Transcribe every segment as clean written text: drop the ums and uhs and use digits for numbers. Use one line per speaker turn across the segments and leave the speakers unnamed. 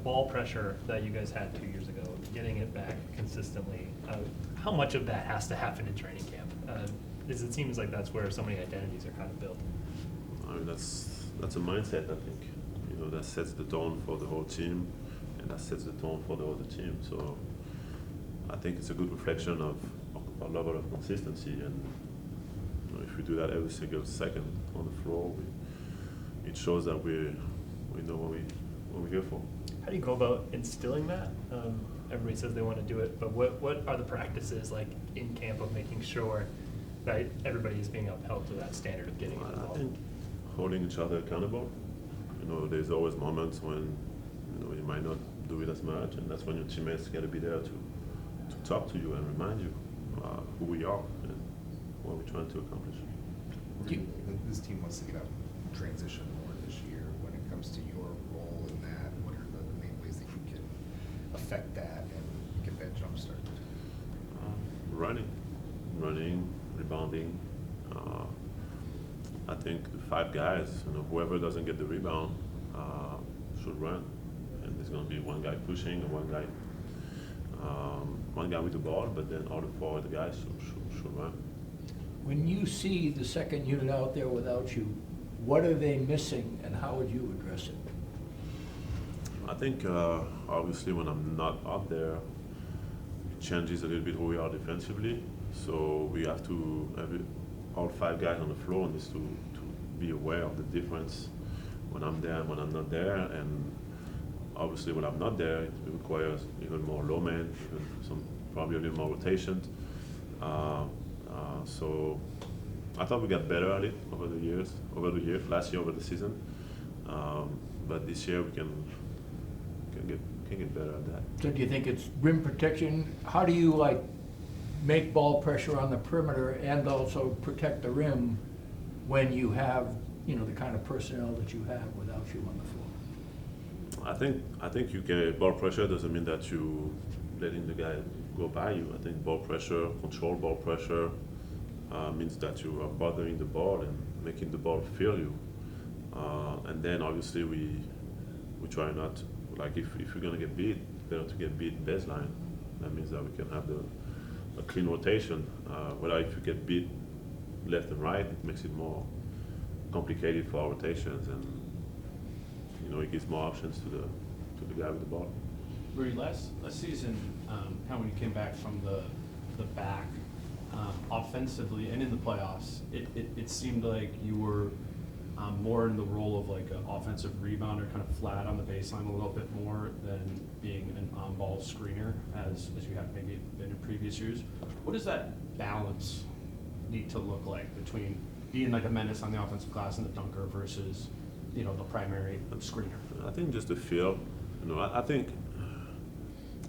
ball pressure that you guys had 2 years ago, getting it back consistently, how much of that has to happen in training camp? Because it seems like that's where so many identities are kind of built.
I mean, that's a mindset, I think. You know, that sets the tone for the whole team, and that sets the tone for the other team. So I think it's a good reflection of our level of consistency, and you know, if we do that every single second on the floor, it shows that we know what we're here for.
How do you go about instilling that? Everybody says they want to do it, but what are the practices like in camp of making sure that everybody is being upheld to that standard of getting involved?
I think holding each other accountable. You know, there's always moments when you might not do it as much, and that's when your teammates got to be there to talk to you and remind you who we are and what we're trying to accomplish.
This team wants to get up transition more this year. When it comes to your role in that, what are the main ways that you can affect that and get that jump start?
Running, rebounding. I think the 5 guys, whoever doesn't get the rebound should run, and there's going to be one guy pushing and one guy with the ball, but then all the 4 other guys should run.
When you see the second unit out there without you, what are they missing, and how would you address it?
I think obviously when I'm not out there, it changes a little bit who we are defensively. So we have to, all 5 guys on the floor needs to be aware of the difference when I'm there and when I'm not there. And obviously when I'm not there, it requires even more low man, probably a little more rotation. So I thought we got better at it over the years, last year over the season. But this year we can get better at that.
So do you think it's rim protection? How do you make ball pressure on the perimeter and also protect the rim when you have, the kind of personnel that you have without you on the floor?
I think you get ball pressure doesn't mean that you letting the guy go by you. I think ball pressure, controlled ball pressure, means that you are bothering the ball and making the ball feel you. And then obviously we try not, if you're gonna get beat, better to get beat baseline. That means that we can have a clean rotation. Whether if you get beat left and right, it makes it more complicated for our rotations, and it gives more options to the guy with the ball.
Rudy, last season, when you came back from the back, offensively and in the playoffs, it seemed like you were more in the role of an offensive rebounder, kind of flat on the baseline a little bit more than being an on-ball screener as you have maybe been in previous years. What does that balance need to look like between being a menace on the offensive glass and the dunker versus the primary screener?
I think just the feel.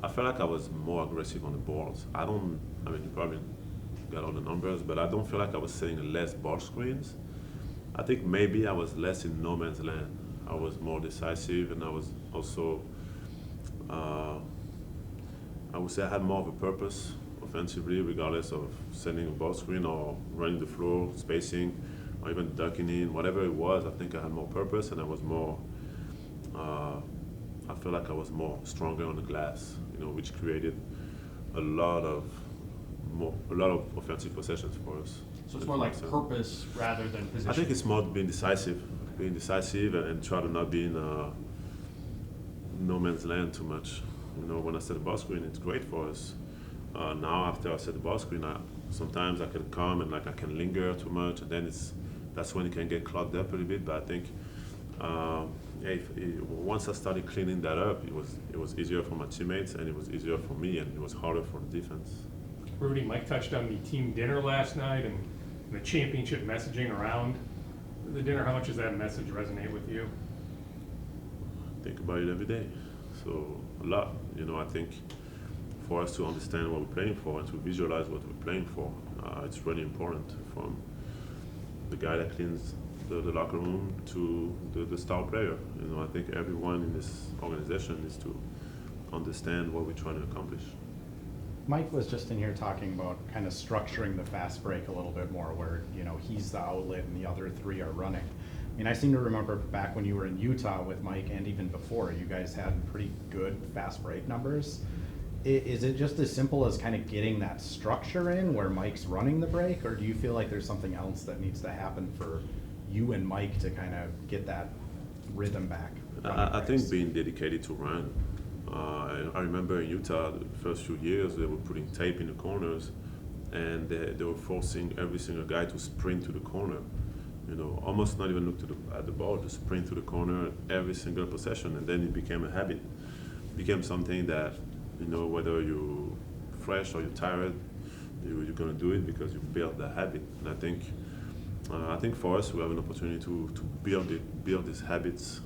I felt like I was more aggressive on the balls. You probably got all the numbers, but I don't feel like I was setting less ball screens. I think maybe I was less in no man's land. I was more decisive, and I was also, I would say I had more of a purpose offensively, regardless of sending a ball screen or running the floor, spacing, or even ducking in, whatever it was. I think I had more purpose, and I was more, I feel like I was more stronger on the glass, which created a lot of offensive possessions for us.
So it's more like purpose rather than position?
I think it's more being decisive and try to not be in no man's land too much. When I set the ball screen, it's great for us. Now after I set the ball screen, sometimes I can come and I can linger too much, and then that's when it can get clogged up a little bit. But I think once I started cleaning that up, it was easier for my teammates, and it was easier for me, and it was harder for the defense.
Rudy, Mike touched on the team dinner last night and the championship messaging around the dinner. How much does that message resonate with you?
Think about it every day. So a lot. I think for us to understand what we're playing for and to visualize what we're playing for, it's really important, from the guy that cleans the locker room to the star player. I think everyone in this organization needs to understand what we're trying to accomplish.
Mike was just in here talking about kind of structuring the fast break a little bit more, where he's the outlet and the other 3 are running. I mean, I seem to remember back when you were in Utah with Mike and even before, you guys had pretty good fast break numbers. Is it just as simple as kind of getting that structure in where Mike's running the break, or do you feel like there's something else that needs to happen for you and Mike to kind of get that rhythm back?
I think being dedicated to run. I remember in Utah, the first few years, they were putting tape in the corners, and they were forcing every single guy to sprint to the corner. You know, almost not even look at the ball, just sprint to the corner every single possession, and then it became a habit. It became something that, you know, whether you're fresh or you're tired, you're gonna do it because you built that habit. And I think for us, we have an opportunity to build these habits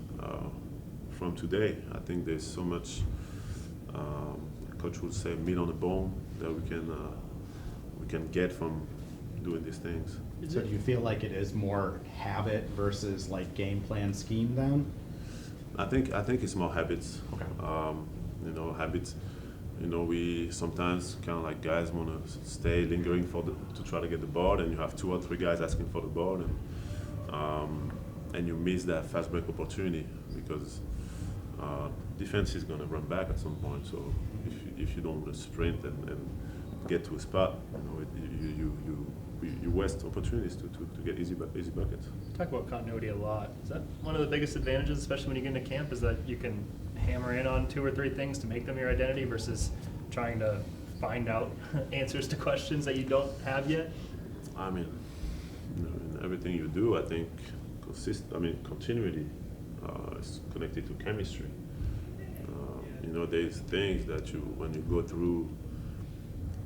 from today. I think there's so much, coach would say, meat on the bone that we can get from doing these things.
So do you feel like it is more habit versus like game plan scheme then?
I think it's more habits.
Okay.
You know, habits. You know, we sometimes kind of like guys want to stay lingering to try to get the ball, and you have 2 or 3 guys asking for the ball, and you miss that fast break opportunity because defense is going to run back at some point. So if you don't sprint and get to a spot, you know, you waste opportunities to get easy buckets.
Talk about continuity a lot. Is that one of the biggest advantages, especially when you get into camp, is that you can hammer in on 2 or 3 things to make them your identity versus trying to find out answers to questions that you don't have yet?
I mean, you know, in everything you do, I think continuity is connected to chemistry. You know, there's things that when you go through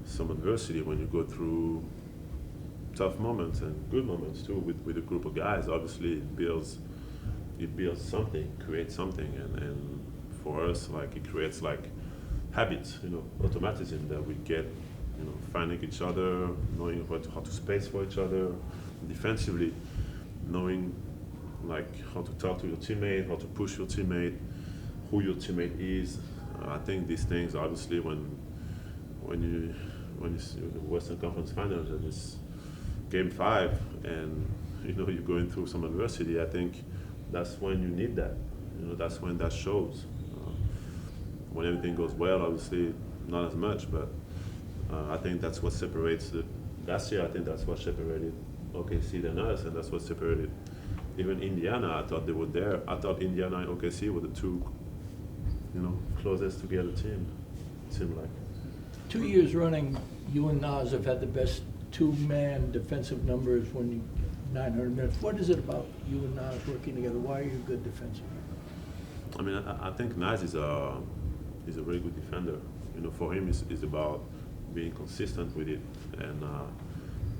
some adversity, when you go through tough moments and good moments too with a group of guys, obviously it builds something, creates something, and for us, like, it creates like habits, you know, automatism that we get, you know, finding each other, knowing how to space for each other, defensively, knowing like how to talk to your teammate, how to push your teammate, who your teammate is. I think these things, obviously, when you see the Western Conference Finals and it's Game 5 and, you know, you're going through some adversity, I think that's when you need that. You know, that's when that shows. When everything goes well, obviously not as much, but I think that's what separates last year. I think that's what separated OKC than us, and that's what separated even Indiana. I thought they were there. I thought Indiana and OKC were the 2, you know, closest together team. It seemed like.
2 years running, you and Nas have had the best 2-man defensive numbers when you 900 minutes. What is it about you and Nas working together? Why are you good defensively?
I mean, I think Nas is a very good defender. You know, for him, it's about being consistent with it.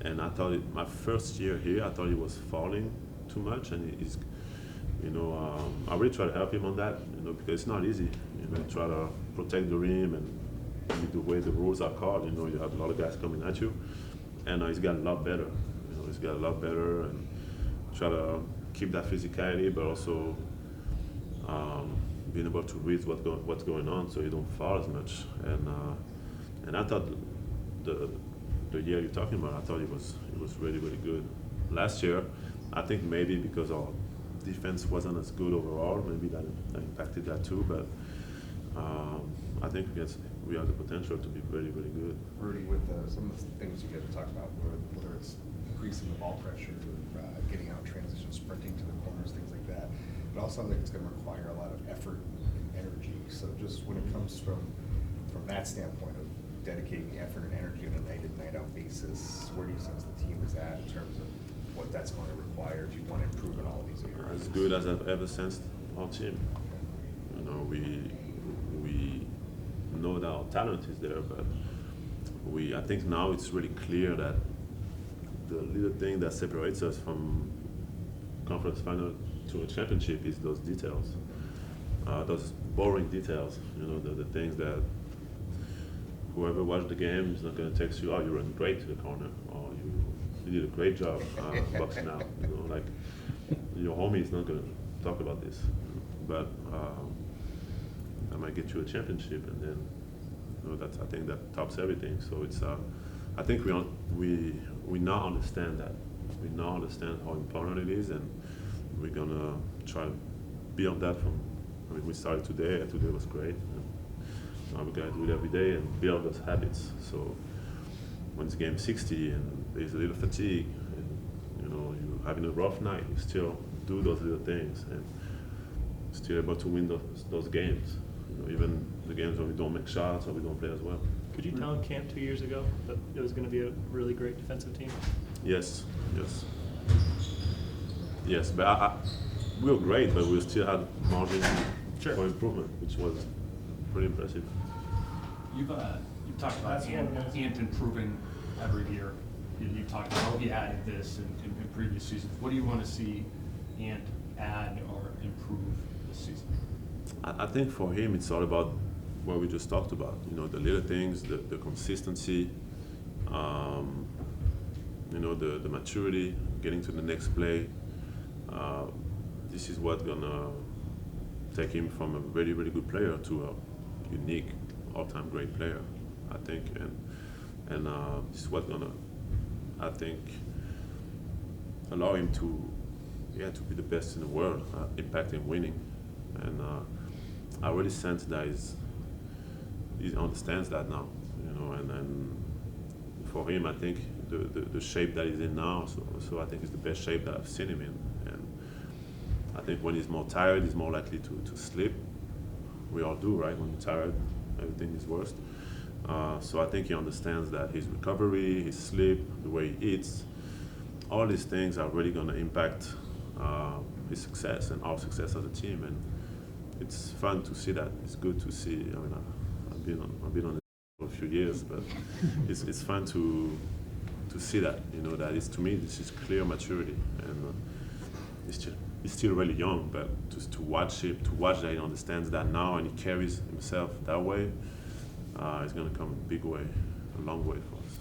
And I thought my first year here, I thought he was falling too much, and he's, you know, I really try to help him on that, you know, because it's not easy. You know, try to protect the rim and the way the rules are called. You know, you have a lot of guys coming at you, and he's got a lot better. You know, he's got a lot better, and try to keep that physicality, but also being able to read what's going on, so you don't fall as much. And I thought the year you're talking about, I thought it was really, really good. Last year, I think maybe because our defense wasn't as good overall, maybe that impacted that too. But I think we have the potential to be very, very good.
Rudy, with some of the things you get to talk about, whether it's increasing the ball pressure, getting out transition, sprinting to the corners, things like that, it all sounds like it's going to require a lot of effort and energy. So just when it comes from that standpoint of dedicating effort and energy on a night-in, night-out basis, where do you sense the team is at in terms of what that's going to require if you want to improve in all of these areas?
As good as I've ever sensed our team. You know, we know that our talent is there, but I think now it's really clear that the little thing that separates us from conference final to a championship is those details, those boring details. You know, the things that whoever watched the game is not going to text you, "Oh, you ran great to the corner," or "You did a great job boxing out." You know, like your homie is not going to talk about this, but I might get you a championship, and then, you know, I think that tops everything. So it's I think we now understand that. We now understand how important it is, and we're gonna try to build that from. I mean, we started today. Today was great. Now we gotta do it every day and build those habits. So when it's game 60 and there's a little fatigue, and you're having a rough night, you still do those little things and still able to win those games. Even the games when we don't make shots or we don't play as well.
Could you tell in camp 2 years ago that it was going to be a really great defensive team?
Yes. But we were great, but we still had margin
Sure.
for improvement, which was pretty impressive.
You've talked about Ant improving every year. You've talked about how he added this in previous seasons. What do you want to see Ant add or improve this season?
I think for him, it's all about what we just talked about. The little things, the consistency, the maturity, getting to the next play. This is what's gonna take him from a really, really good player to a unique, all-time great player, I think. And this is what's gonna, I think, allow him to be the best in the world, impacting winning. And I really sense that he understands that now, and for him, I think the shape that he's in now, so I think it's the best shape that I've seen him in. And I think when he's more tired, he's more likely to slip. We all do, right? When you're tired, everything is worse. So I think he understands that his recovery, his sleep, the way he eats, all these things are really going to impact his success and our success as a team. And it's fun to see that. It's good to see. I mean, I've been on it for a few years, but it's fun to see that. That is, to me, this is clear maturity, and he's still really young. But just to watch that he understands that now, and he carries himself that way, it's going to come a big way, a long way for us.